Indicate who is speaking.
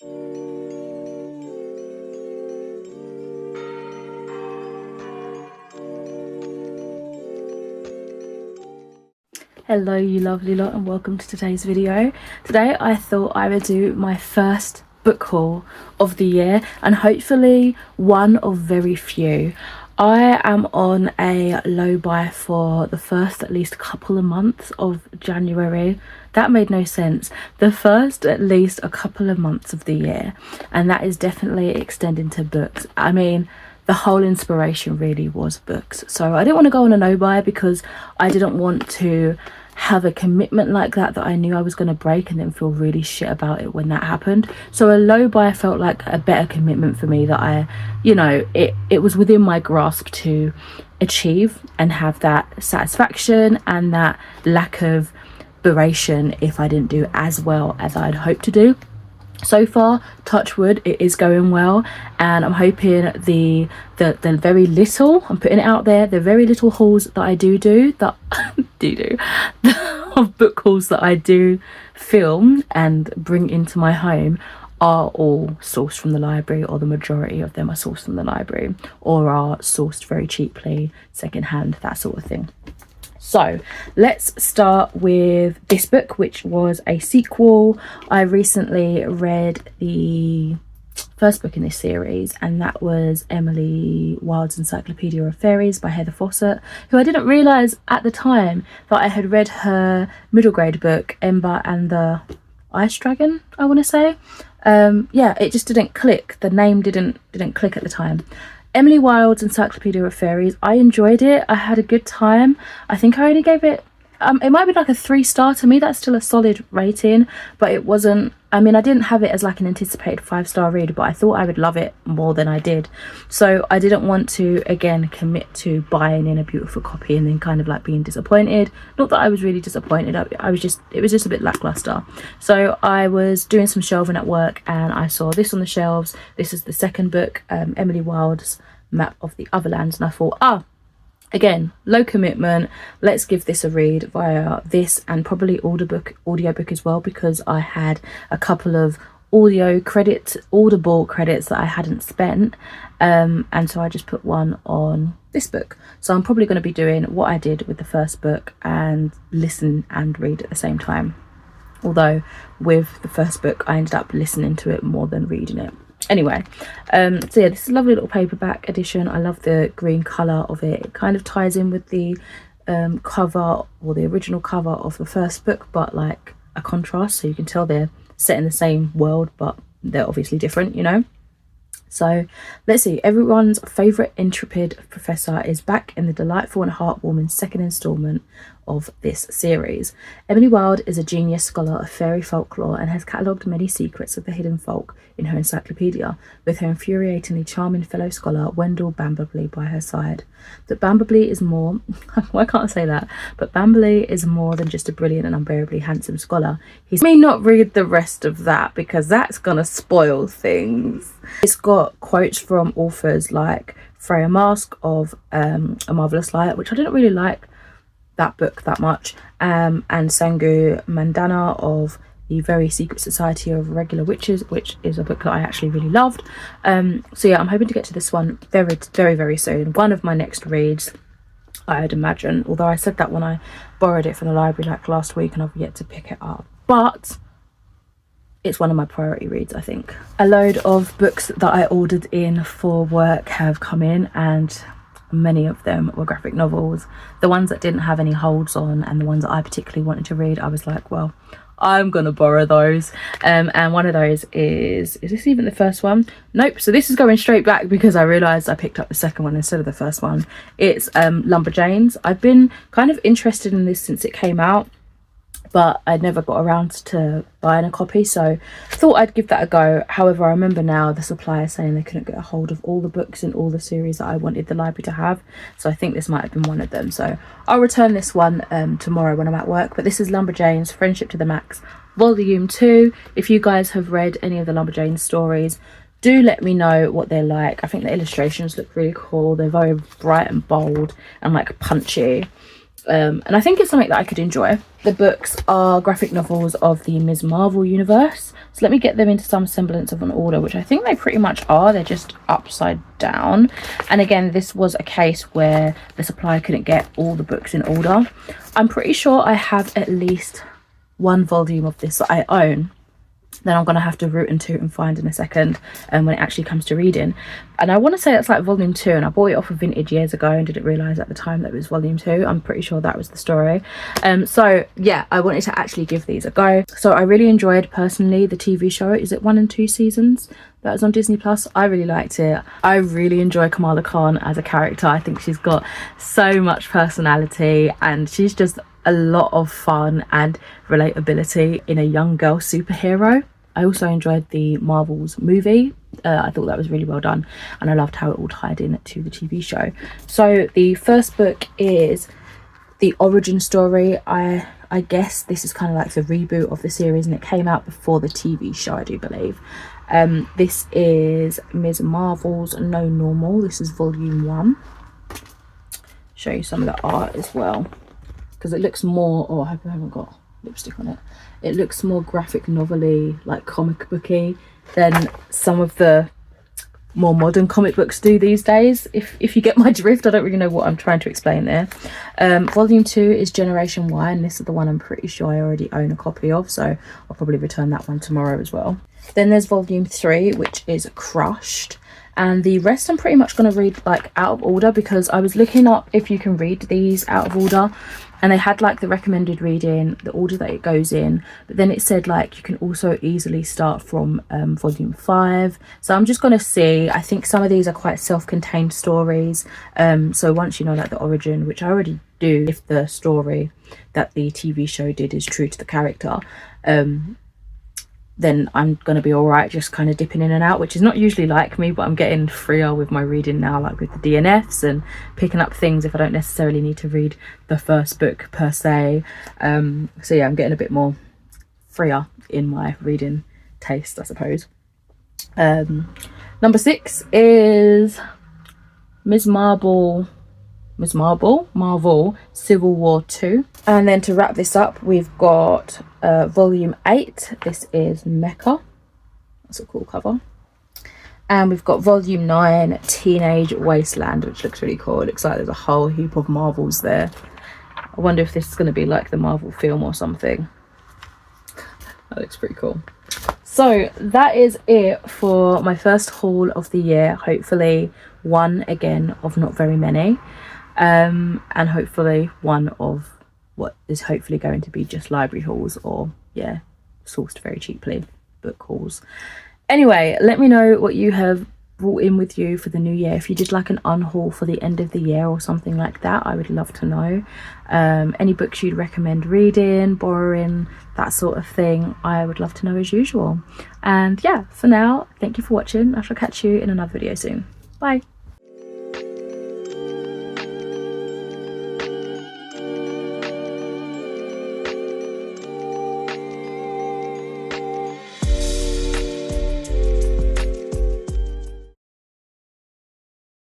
Speaker 1: Hello you lovely lot, and welcome to today's video. Today I thought I would do my first book haul of the year, and hopefully one of very few. I am on a low buy for the first at least couple of months of January. That made no sense. The first at least a couple of months of the year, and that is definitely extending to books. I mean, the whole inspiration really was books. So I didn't want to go on a no buy because I didn't want to have a commitment like that I knew I was going to break and then feel really shit about it when that happened. So a low buy felt like a better commitment for me, that I, you know, it was within my grasp to achieve and have that satisfaction and that lack of beration if I didn't do as well as I'd hoped to do. So far, touch wood, it is going well, and I'm hoping the very little, I'm putting it out there, the very little hauls that I do that of book hauls that I do film and bring into my home are all sourced from the library, or the majority of them are sourced from the library, or are sourced very cheaply, secondhand, that sort of thing. So let's start with this book, which was a sequel. I recently read the first book in this series, and that was Emily Wilde's Encyclopedia of Fairies by Heather Fawcett, who I didn't realise at the time that I had read her middle grade book, Ember and the Ice Dragon, I want to say. Yeah, it just didn't click. The name didn't click at the time. Emily Wilde's Encyclopedia of Fairies, I enjoyed it. I had a good time. I think I only gave it, it might be like a 3-star. To me, that's still a solid rating, but it wasn't, I mean, I didn't have it as like an anticipated 5-star read, but I thought I would love it more than I did. So I didn't want to, again, commit to buying in a beautiful copy and then kind of like being disappointed. Not that I was really disappointed, it was just a bit lackluster. So I was doing some shelving at work and I saw this on the shelves. This is the second book, Emily Wilde's Map of the Otherlands, and I thought, again, low commitment, let's give this a read via this and probably audiobook as well, because I had a couple of Audible credits that I hadn't spent, and so I just put one on this book. So I'm probably going to be doing what I did with the first book and listen and read at the same time, although with the first book I ended up listening to it more than reading it. Anyway, so yeah, this is a lovely little paperback edition. I love the green colour of it. It kind of ties in with the cover, or the original cover of the first book, but like a contrast, so you can tell they're set in the same world, but they're obviously different, you know. So let's see, everyone's favourite intrepid professor is back in the delightful and heartwarming second instalment of this series. Emily Wilde is a genius scholar of fairy folklore and has catalogued many secrets of the hidden folk in her encyclopedia, with her infuriatingly charming fellow scholar Wendell Bamberley by her side. But Bamberley is more, why can't I say that? But Bamberley is more than just a brilliant and unbearably handsome scholar. He may not read the rest of that because that's gonna spoil things. It's got quotes from authors like Freya Marske of A Marvellous Light, which I didn't really like that book that much, and Sangu Mandana of The Very Secret Society of Regular Witches, which is a book that I actually really loved. So yeah, I'm hoping to get to this one very, very, very soon. One of my next reads, I'd imagine, although I said that when I borrowed it from the library like last week and I've yet to pick it up. But it's one of my priority reads, I think. A load of books that I ordered in for work have come in, and many of them were graphic novels. The ones that didn't have any holds on and the ones that I particularly wanted to read, I was like, well, I'm gonna borrow those. And one of those is this even the first one? Nope. So this is going straight back because I realized I picked up the second one instead of the first one. It's Lumberjanes. I've been kind of interested in this since it came out, but I never got around to buying a copy, so thought I'd give that a go. However, I remember now the supplier saying they couldn't get a hold of all the books in all the series that I wanted the library to have, so I think this might have been one of them. So I'll return this one tomorrow when I'm at work. But this is Lumberjanes, Friendship to the Max, Volume 2. If you guys have read any of the Lumberjanes stories, do let me know what they're like. I think the illustrations look really cool. They're very bright and bold and like punchy. And I think it's something that I could enjoy. The books are graphic novels of the Ms. Marvel universe. So let me get them into some semblance of an order, which I think they pretty much are. They're just upside down. And again, this was a case where the supplier couldn't get all the books in order. I'm pretty sure I have at least one volume of this that I own. Then I'm gonna have to root and toot and find in a second when it actually comes to reading. And I want to say that's like volume 2, and I bought it off of Vintage years ago and didn't realise at the time that it was volume 2. I'm pretty sure that was the story. So yeah, I wanted to actually give these a go. So I really enjoyed, personally, the TV show. Is it 1 and 2 seasons that was on Disney Plus? I really liked it. I really enjoy Kamala Khan as a character. I think she's got so much personality, and she's just a lot of fun and relatability in a young girl superhero. I also enjoyed the Marvels movie. I thought that was really well done, and I loved how it all tied in to the TV show. So the first book is the origin story. I guess this is kind of like the reboot of the series, and it came out before the TV show, I do believe. This is Ms. Marvel's No Normal. This is volume 1. Show you some of the art as well, because it looks more, oh, I hope I haven't got lipstick on it. It looks more graphic novel-y, like comic booky, than some of the more modern comic books do these days, if you get my drift. I don't really know what I'm trying to explain there. Volume 2 is Generation Y, and this is the one I'm pretty sure I already own a copy of, so I'll probably return that one tomorrow as well. Then there's volume 3, which is Crushed, and the rest I'm pretty much going to read like out of order, because I was looking up if you can read these out of order, and they had like the recommended reading, the order that it goes in, but then it said like you can also easily start from volume 5. So I'm just going to see. I think some of these are quite self-contained stories, so once you know like the origin, which I already do, if the story that the TV show did is true to the character, then I'm going to be all right just kind of dipping in and out, which is not usually like me, but I'm getting freer with my reading now, like with the DNFs and picking up things if I don't necessarily need to read the first book per se. So yeah, I'm getting a bit more freer in my reading taste, I suppose. Number 6 is Marvel Civil War 2. And then to wrap this up, we've got volume 8. This is Mecha. That's a cool cover. And we've got volume 9, Teenage Wasteland, which looks really cool. It looks like there's a whole heap of Marvels there. I wonder if this is going to be like the Marvel film or something. That looks pretty cool. So that is it for my first haul of the year. Hopefully one again of not very many. And hopefully one of what is hopefully going to be just library hauls, or yeah, sourced very cheaply book hauls. Anyway, let me know what you have brought in with you for the new year. If you did like an unhaul for the end of the year or something like that, I would love to know. Any books you'd recommend reading, borrowing, that sort of thing, I would love to know as usual. And yeah, for now, thank you for watching. I shall catch you in another video soon. Bye.